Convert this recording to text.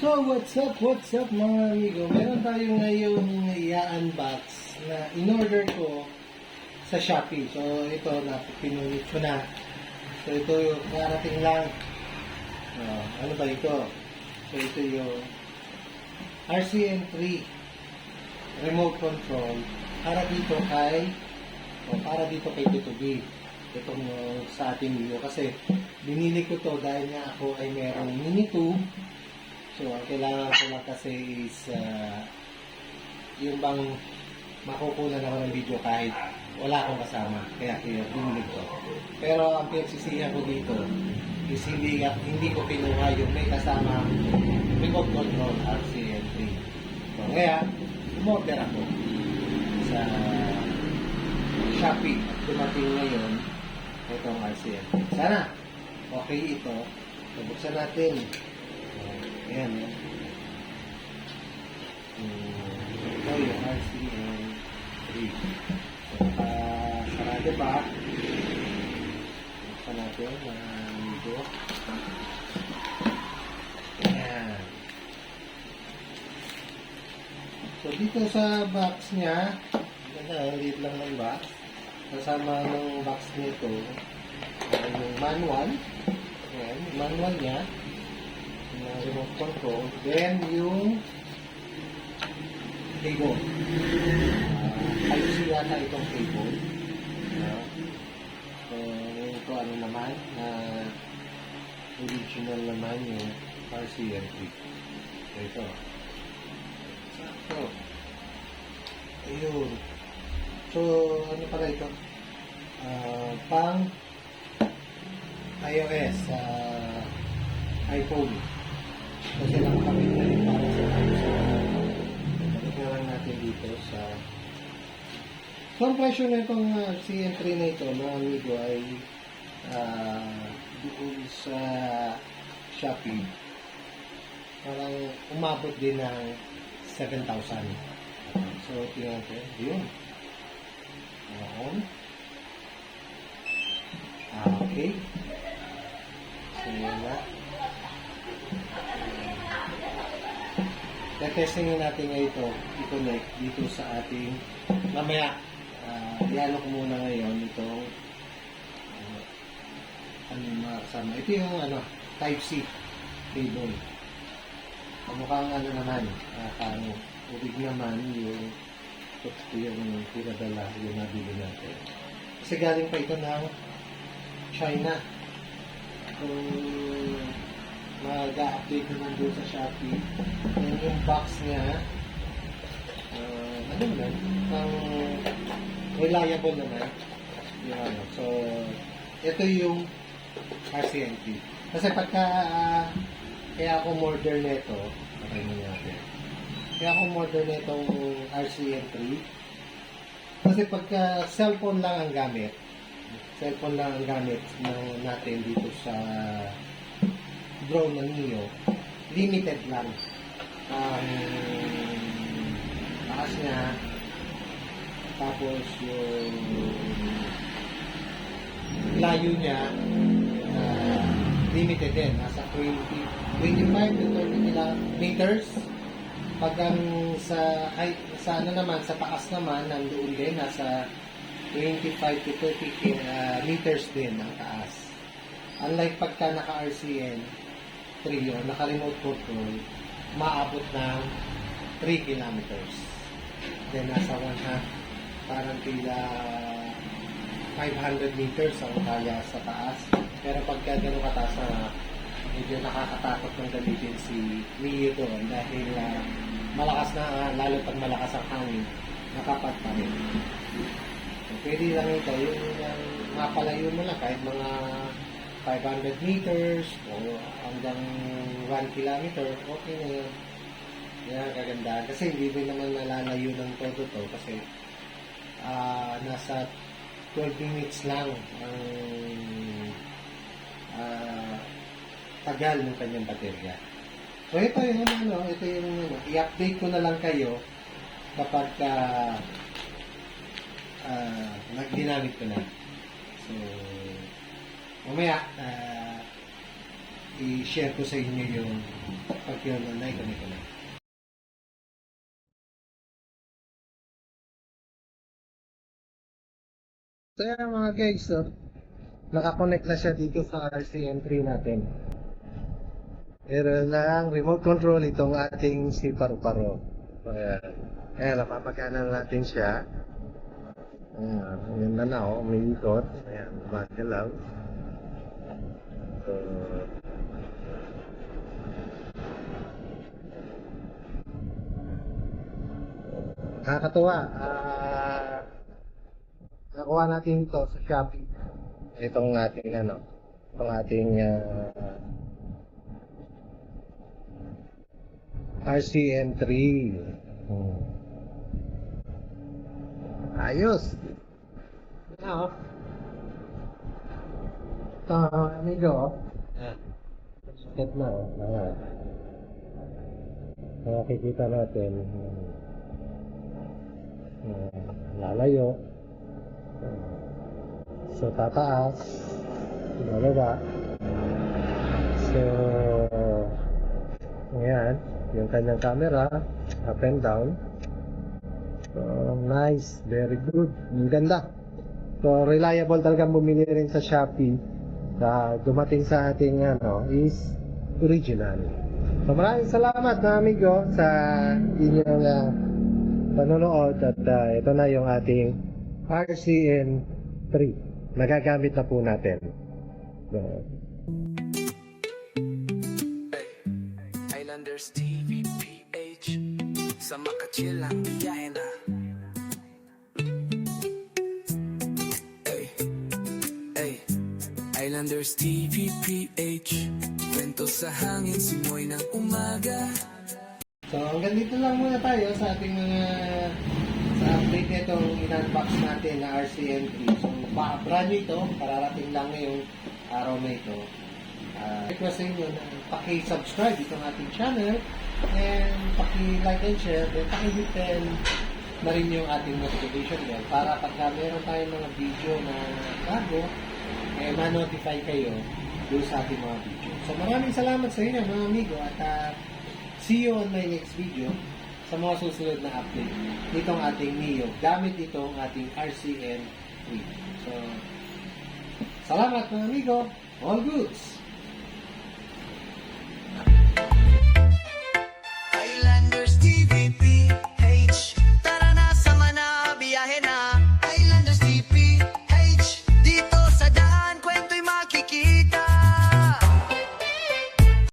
So, what's up mga amigo? Meron tayo ngayong i-unbox na in-order ko sa Shopee. So, ito na pinunit ko na. So, ito yung narating lang. Ano ba ito? So, ito yung RCN3 remote control para dito kay Tito B. Itong sa ating video. Kasi, binili ko to dahil nga ako ay merong Mini 2. So, ang kailangan ko lang kasi is yung bang makukunan ako ng video kahit wala akong kasama. Kaya bumili ko. Pero ang pinagsisihan ko dito is hindi ko pinuha yung may kasama remote control RCN3. So, kaya umorder ako sa Shopee at dumating ngayon itong RCN3. Sana okay ito. So, buksan natin. Ayan. Ito yung RCN3. So, sarado pa. Buksan natin dito. Ayan. So, dito sa box niya, liit lang ng box. Kasama ng box nito, yung manual. Ayan, yung manual niya. Remote control, then yung cable. Ayos yata itong cable. So, ito ano naman, original naman yung RCN3. So, ito. So, ayun. So, ano pala ito? Pang iOS, iPhone. Kasi nakakabit na rin para sa iPhone. Balik na lang natin dito sa... So, ang presyo na itong CN3 na ito, mga amigo, ay doon sa Shopee. Parang umabot din ng 7,000. So, tingnan ko. Yun. Ayan. Okay. So, yun na. Testingin natin ngayon ito, i-connect dito sa ating mamaya. Iano ko muna ngayon itong kasama. Ito yung Type-C cable. Mukhang naman, ubig naman yung pinadala yung nabili natin. Kasi galing pa ito ng China. Mag-update naman doon sa Shopee. Yung box niya, reliable naman. So, ito yung RCN3. Kasi pagka, kaya ako order nito, kaya ako order nitong RCN3, kasi pagka cellphone lang ang gamit natin dito sa drone ng Neo, limited lang ang taas niya, tapos yung layo niya limited din, nasa 25 to 30 kilometers. Pag sa taas naman nandoon din, nasa 25 to 30 meters din ang taas. Unlike pagka naka-RCN 3 o naka-remote control, maabot ng 3 kilometers. Then nasa 1/2, parang pila 500 meters ang kaya sa taas. Pero pagka gano'ng kataas medyo nakakatakot ng gamitin si Mio doon dahil malakas na, lalo pag malakas ang hangin, nakapat pa rin. So, pwede lang ito, yung mapalayo mo lang kahit mga 500 meters o hanggang 1 kilometer, okay na yun. Yan, kaganda. Kasi hindi rin naman nalalayo ng todo to kasi nasa 12 minutes lang ang tagal ng kanyang baterya. So ito yung i-update ko na lang kayo kapag ginamit ko na. So mamaya i-share ko sa inyo yung pag-cure na na-connect ko na. So yan mga guys, so, nakakonect na siya dito sa RCM3 natin. Meron lang remote control itong ating si Paru-Paro. So ayan, ayan napapagana natin siya. Ayan na oh, may ikot. Ayan, magalaw. So, nakakatuwa. Nakuha natin ito sa Shopee. Itong ating itong ating RCM3. Ayos. Ano? Ito, amigo. Set na. Nakikita natin. Lalayo. So, tataas. Lalaba. So, ayan. Yung kanyang camera. Up and down. So, nice. Very good. Ang ganda. So, reliable talagang bumili rin sa Shopee. Dumating sa ating is original. So, maraming salamat na amigo sa inyong panonood. At ito na yung ating RCM3. Nagagamit na po natin. So, Islanders TV PH sa makachill lang biyahe na. Islanders TV PH kwento sa hangin, simoy ng umaga. so hanggang dito lang muna tayo sa ating mga sa update nitong in-unbox natin na RCM3. So, brand new ito. Pararating lang ngayong araw na ito. Request sa inyo na paki-subscribe itong ating channel and paki-like and share then paki-hit na rin yung ating notification bell para pagka meron tayong mga video na bago ma-notify kayo doon sa ating mga video. So maraming salamat sa inyo mga amigo at see you on my next video sa mga susunod na update nitong ating Mio gamit itong ating RCM3. So salamat mga amigo, all goods!